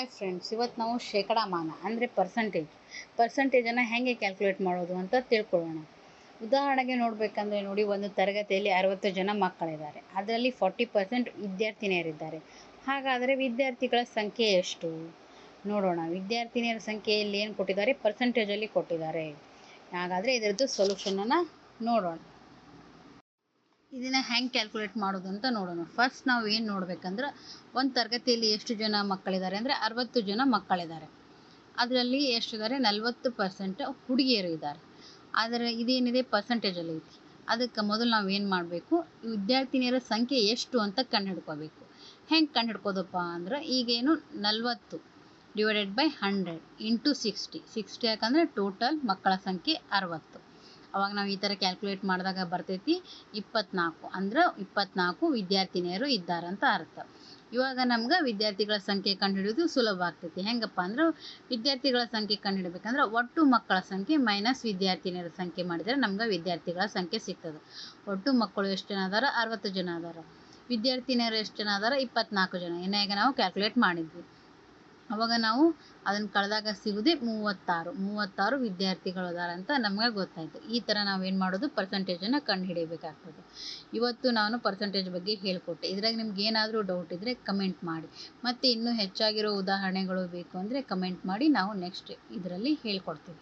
Hi friends, ಇವತ್ತು ನಾವು ಶೇಕಡಾಮಾನ ಅಂದರೆ ಪರ್ಸಂಟೇಜನ್ನು ಹೇಗೆ ಕ್ಯಾಲ್ಕುಲೇಟ್ ಮಾಡೋದು ಅಂತ ತಿಳ್ಕೊಳ್ಳೋಣ. ಉದಾಹರಣೆಗೆ ನೋಡಬೇಕಂದ್ರೆ ನೋಡಿ, ಒಂದು ತರಗತಿಯಲ್ಲಿ 60 ಜನ ಮಕ್ಕಳಿದ್ದಾರೆ. ಅದರಲ್ಲಿ 40% ವಿದ್ಯಾರ್ಥಿನಿಯರಿದ್ದಾರೆ. ಹಾಗಾದರೆ ವಿದ್ಯಾರ್ಥಿಗಳ ಸಂಖ್ಯೆ ಎಷ್ಟು ನೋಡೋಣ. ವಿದ್ಯಾರ್ಥಿನಿಯರ ಸಂಖ್ಯೆಯಲ್ಲಿ ಏನು ಕೊಟ್ಟಿದ್ದಾರೆ? ಪರ್ಸಂಟೇಜಲ್ಲಿ ಕೊಟ್ಟಿದ್ದಾರೆ. ಹಾಗಾದರೆ ಇದರದ್ದು ಸೊಲ್ಯೂಷನನ್ನು ನೋಡೋಣ. ಇದನ್ನು ಹೆಂಗೆ ಕ್ಯಾಲ್ಕುಲೇಟ್ ಮಾಡೋದು ಅಂತ ನೋಡೋಣ. ಫಸ್ಟ್ ನಾವು ಏನು ನೋಡ್ಬೇಕಂದ್ರೆ, ಒಂದು ತರಗತಿಯಲ್ಲಿ ಎಷ್ಟು ಜನ ಮಕ್ಕಳಿದ್ದಾರೆ ಅಂದರೆ 60 ಜನ ಮಕ್ಕಳಿದ್ದಾರೆ. ಅದರಲ್ಲಿ ಎಷ್ಟಿದ್ದಾರೆ? 40% ಹುಡುಗಿಯರು ಇದ್ದಾರೆ. ಆದರೆ ಇದೇನಿದೆ ಪರ್ಸಂಟೇಜಲ್ಲಿ ಐತಿ. ಅದಕ್ಕೆ ಮೊದಲು ನಾವು ಏನು ಮಾಡಬೇಕು? ವಿದ್ಯಾರ್ಥಿನಿಯರ ಸಂಖ್ಯೆ ಎಷ್ಟು ಅಂತ ಕಂಡುಹಿಡ್ಕೋಬೇಕು. ಹೆಂಗೆ ಕಂಡುಹಿಡ್ಕೋದಪ್ಪ ಅಂದ್ರೆ, ಈಗೇನು 40 / 100 × 60 ಯಾಕಂದರೆ ಟೋಟಲ್ ಮಕ್ಕಳ ಸಂಖ್ಯೆ 60. ಅವಾಗ ನಾವು ಈ ಥರ ಕ್ಯಾಲ್ಕುಲೇಟ್ ಮಾಡಿದಾಗ ಬರ್ತೈತಿ 24. ಅಂದ್ರೆ 24 ವಿದ್ಯಾರ್ಥಿನಿಯರು ಇದ್ದಾರೆ ಅಂತ ಅರ್ಥ. ಇವಾಗ ನಮ್ಗೆ ವಿದ್ಯಾರ್ಥಿಗಳ ಸಂಖ್ಯೆ ಕಂಡುಹಿಡಿಯೋದು ಸುಲಭ ಆಗ್ತೈತಿ. ಹೆಂಗಪ್ಪ ಅಂದ್ರೆ, ವಿದ್ಯಾರ್ಥಿಗಳ ಸಂಖ್ಯೆ ಕಂಡುಹಿಡಬೇಕಂದ್ರೆ ಒಟ್ಟು ಮಕ್ಕಳ ಸಂಖ್ಯೆ ಮೈನಸ್ ವಿದ್ಯಾರ್ಥಿನಿಯರ ಸಂಖ್ಯೆ ಮಾಡಿದರೆ ನಮ್ಗೆ ವಿದ್ಯಾರ್ಥಿಗಳ ಸಂಖ್ಯೆ ಸಿಗ್ತದೆ. ಒಟ್ಟು ಮಕ್ಕಳು ಎಷ್ಟು ಜನ ಅದಾರ? 60 ಜನ ಅದಾರ. ವಿದ್ಯಾರ್ಥಿನಿಯರು ಎಷ್ಟು ಜನ ಅದಾರ? 24 ಜನ. ಈಗ ನಾವು ಕ್ಯಾಲ್ಕುಲೇಟ್ ಮಾಡಿದ್ವಿ. ಅವಾಗ ನಾವು ಅದನ್ನು ಕಳೆದಾಗ ಸಿಗೋದೇ 36 ವಿದ್ಯಾರ್ಥಿಗಳು ಅದಾರ ಅಂತ ನಮ್ಗೆ ಗೊತ್ತಾಯಿತು. ಈ ಥರ ನಾವೇನು ಮಾಡೋದು? ಪರ್ಸಂಟೇಜನ್ನು ಕಂಡುಹಿಡಿಯಬೇಕಾಗ್ತದೆ. ಇವತ್ತು ನಾನು ಪರ್ಸಂಟೇಜ್ ಬಗ್ಗೆ ಹೇಳಿಕೊಟ್ಟೆ. ಇದ್ರಾಗ ನಿಮ್ಗೆ ಏನಾದರೂ ಡೌಟ್ ಇದ್ದರೆ ಕಮೆಂಟ್ ಮಾಡಿ. ಮತ್ತು ಇನ್ನೂ ಹೆಚ್ಚಾಗಿರೋ ಉದಾಹರಣೆಗಳು ಬೇಕು ಅಂದರೆ ಕಮೆಂಟ್ ಮಾಡಿ, ನಾವು ನೆಕ್ಸ್ಟ್ ಇದರಲ್ಲಿ ಹೇಳ್ಕೊಡ್ತೀವಿ.